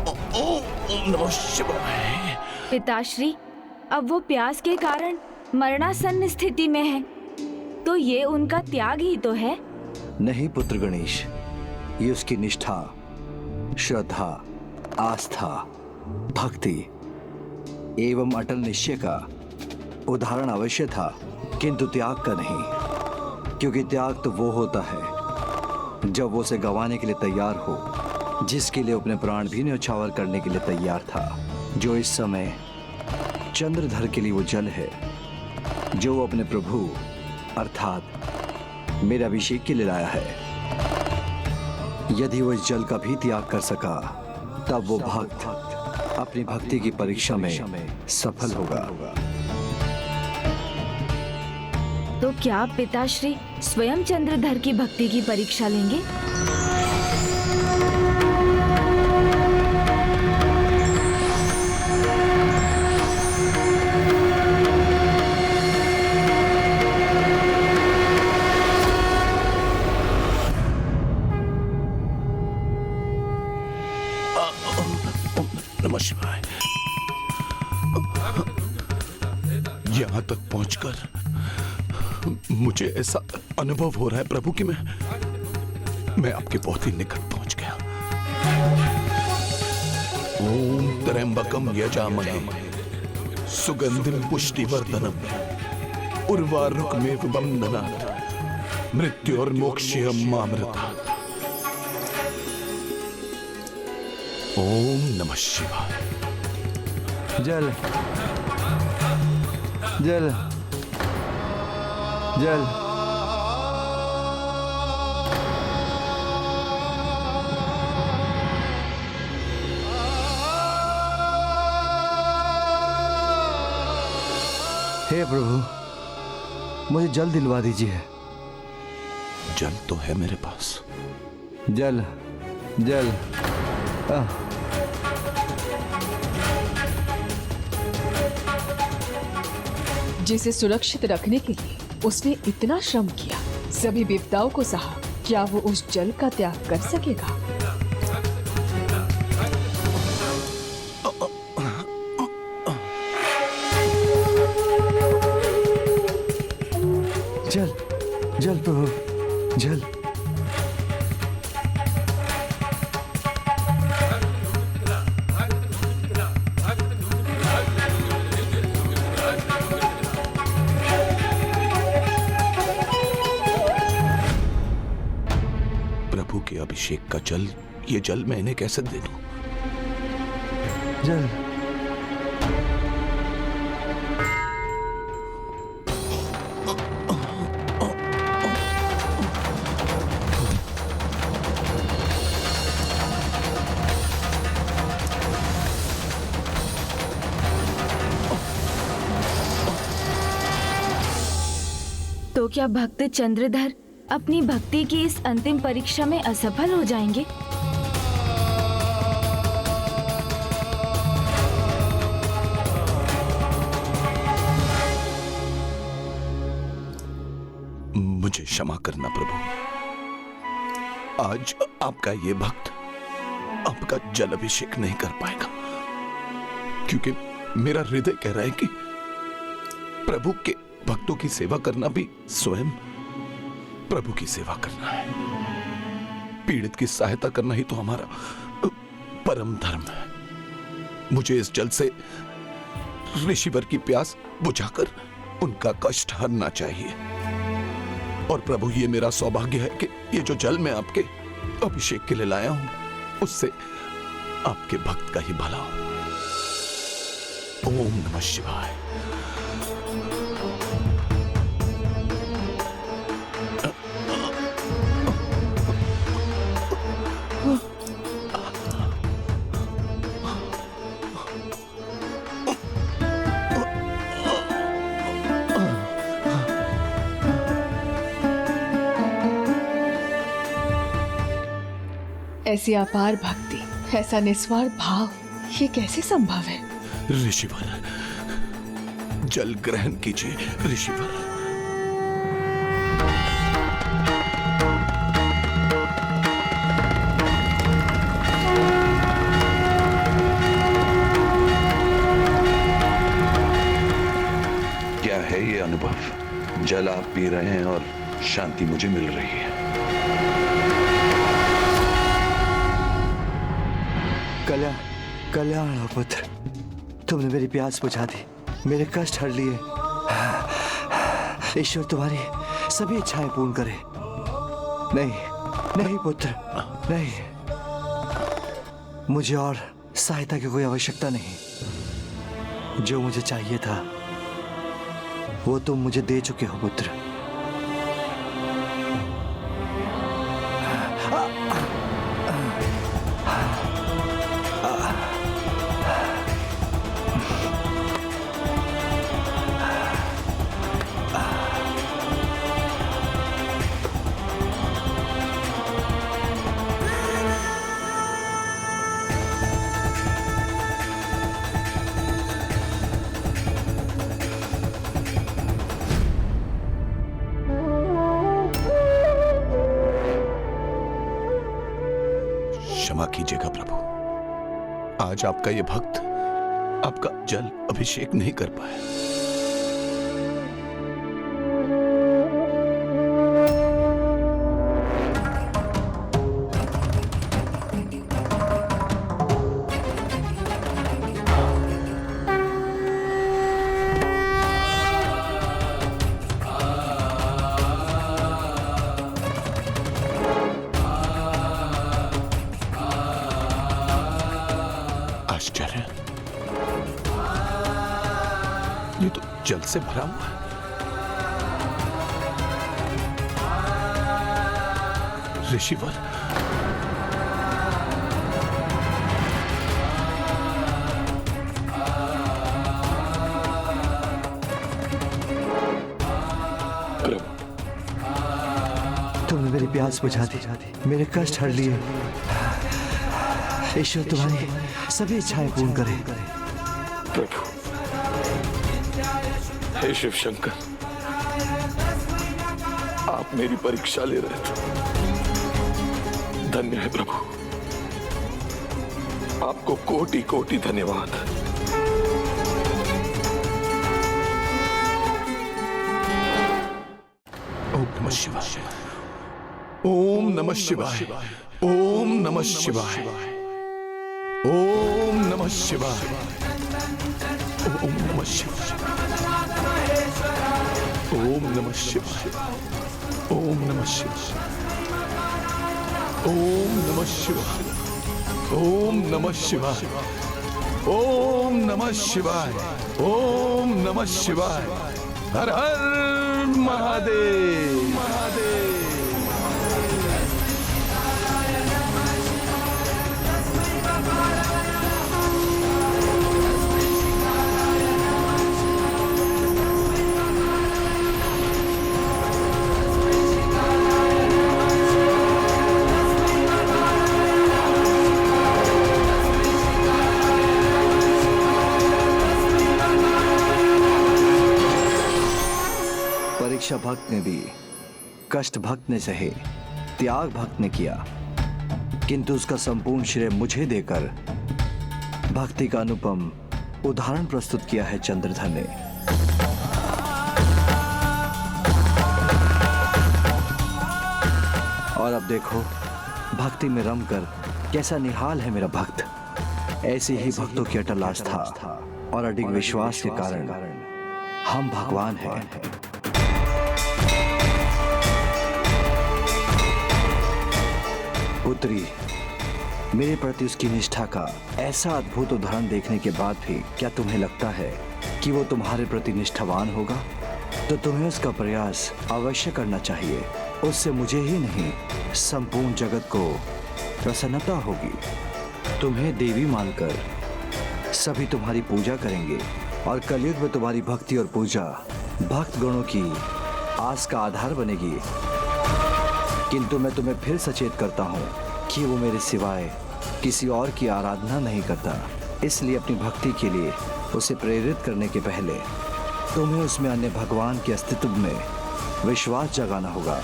ओम नमः शिवाय। पिताश्री, अब वो प्यास के कारण मरणासन्न स्थिति में है, तो ये उनका त्याग ही तो है। नहीं पुत्र गणेश, ये उसकी निष्ठा, श्रद्धा, आस्था, भक्ति एवं अटल निश्चय का उदाहरण अवश्य था, किंतु त्याग का नहीं। क्योंकि त्याग तो वो होता है जब वो उसे गंवाने के लिए तैयार हो, जिसके लिए अपने प्राण भी न्यौछावर करने के लिए तैयार था। जो इस समय चंद्रधर के लिए वो जल है जो वो अपने प्रभु अर्थात मेरे अभिषेक के लिए लाया है। यदि वो इस जल का भी त्याग कर सका, तब वो भक्त अपनी भक्ति की परीक्षा में सफल होगा। तो क्या पिताश्री स्वयं चंद्रधर की भक्ति की परीक्षा लेंगे? नमः शिवाय। यहां तक पहुंचकर मुझे ऐसा अनुभव हो रहा है प्रभु कि मैं आपके बहुत ही निकट पहुंच गया। ओम त्र्यंबकम यजामहे सुगंधिम पुष्टिवर्धनम उर्वारुकमेव बंधनात् मृत्योर्मोक्षयम् मामृतात्। ओम नमः शिवाय। जल जल जल। हे प्रभु, मुझे जल दिलवा दीजिए। जल तो है मेरे पास। जल जल। जिसे सुरक्षित रखने के लिए उसने इतना श्रम किया, सभी विपदाओं को सहा, क्या वो उस जल का त्याग कर सकेगा? जल जल प्रभु, जल। के अभिषेक का जल, ये जल मैं इन्हें कैसे दे दूं? जल। तो क्या भक्त चंद्रधर अपनी भक्ति की इस अंतिम परीक्षा में असफल हो जाएंगे? मुझे क्षमा करना प्रभु। आज आपका ये भक्त आपका जल अभिषेक नहीं कर पाएगा, क्योंकि मेरा हृदय कह रहा है कि प्रभु के भक्तों की सेवा करना भी स्वयं प्रभु की सेवा करना है। पीड़ित की सहायता करना ही तो हमारा परम धर्म है। मुझे इस जल से ऋषिवर की प्यास बुझाकर उनका कष्ट हरना चाहिए। और प्रभु, ये मेरा सौभाग्य है कि ये जो जल मैं आपके अभिषेक के लिए लाया हूं, उससे आपके भक्त का ही भला हो। ओम नमः शिवाय। ऐसी अपार भक्ति, ऐसा निस्वार्थ भाव, ये कैसे संभव है? ऋषिवर, जल ग्रहण कीजिए ऋषिवर। जल आप पी रहे हैं और शांति मुझे मिल रही है। कल्याण हो पुत्र, तुमने मेरी प्यास बुझा दी, मेरे कष्ट हर लिए। ईश्वर तुम्हारी सभी इच्छाएं पूर्ण करे। नहीं नहीं पुत्र, नहीं, मुझे और सहायता की कोई आवश्यकता नहीं। जो मुझे चाहिए था वो तुम मुझे दे चुके हो पुत्र। क्षमा कीजिएगा प्रभु, आज आपका ये भक्त आपका जल अभिषेक नहीं कर पाया। आश्चर्य, ये तो जल से भरा हुआ है। ऋषिवर, तुमने मेरी प्यास बुझा दी, मेरे कष्ट हर लिए। ईश्वर तुम्हारी सभी इच्छाएं पूर्ण करे। प्रभु, हे शिव शंकर, आप मेरी परीक्षा ले रहे थे। धन्य है प्रभु, आपको कोटि कोटि धन्यवाद। ओम नमः शिवाय, ओम नमः शिवाय, ओम नमः शिवाय, ओम नमः शिवाय, ओम नमः शिवाय, ओम नमः शिवाय, ओम नमः शिवाय, ओम नमः शिवाय, ओम नमः शिवाय, ओम नमः शिवाय, ओम नमः शिवाय। हर हर महादेव, महादेव। परीक्षा भक्त ने दी, कष्ट भक्त ने सहे, त्याग भक्त ने किया, किंतु उसका संपूर्ण श्रेय मुझे देकर भक्ति का अनुपम उदाहरण प्रस्तुत किया है चंद्रधर ने। और अब देखो, भक्ति में रमकर कैसा निहाल है मेरा भक्त। ऐसे ही भक्तों की अटल आस्था और अडिग विश्वास के कारण हम भगवान हैं। पुत्री, मेरे प्रति उसकी निष्ठा का ऐसा अद्भुत उदाहरण देखने के बाद भी क्या तुम्हें लगता है कि वो तुम्हारे प्रति निष्ठावान होगा? तो तुम्हें उसका प्रयास अवश्य करना चाहिए। उससे मुझे ही नहीं, संपूर्ण जगत को प्रसन्नता होगी। तुम्हें देवी मानकर सभी तुम्हारी पूजा करेंगे और कलयुग में तुम्हारी भक्ति और पूजा भक्त गणों की आस का आधार बनेगी। किंतु मैं तुम्हें फिर सचेत करता हूँ कि वो मेरे सिवाय किसी और की आराधना नहीं करता। इसलिए अपनी भक्ति के लिए उसे प्रेरित करने के पहले तुम्हें उसमें अन्य भगवान के अस्तित्व में विश्वास जगाना होगा।